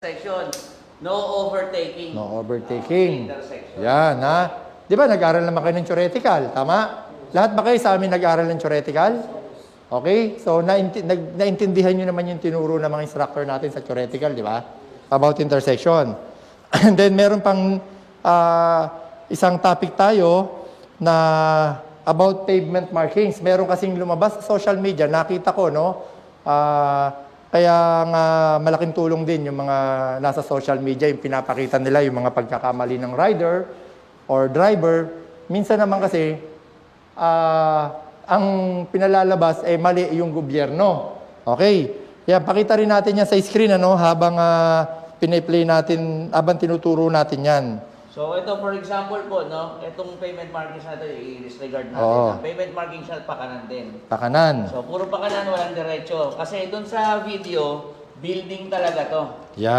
Section, no overtaking. No overtaking. Intersection. Yan, ha? Di ba, nag-aral naman kayo ng theoretical? Tama? Lahat ba kayo sa amin nag-aral ng theoretical? Okay? So, naintindihan nyo naman yung tinuro ng mga instructor natin sa theoretical, di ba? About intersection. And then, meron pang isang topic tayo na about pavement markings. Meron kasing lumabas sa social media, nakita ko, no? Kaya nga malaking tulong din yung mga nasa social media, yung pinapakita nila yung mga pagkakamali ng rider or driver. Minsan naman kasi, ang pinalalabas ay mali yung gobyerno. Okay? Kaya pakita rin natin yan sa screen ano, habang piniplay natin, habang tinuturo natin yan. So ito for example po, no, itong payment markings natin i-disregard natin. Oo. Ang payment markings siya pakanan din. Pakanan. So puro pakanan, walang diretso. Kasi doon sa video, building talaga to. Yan.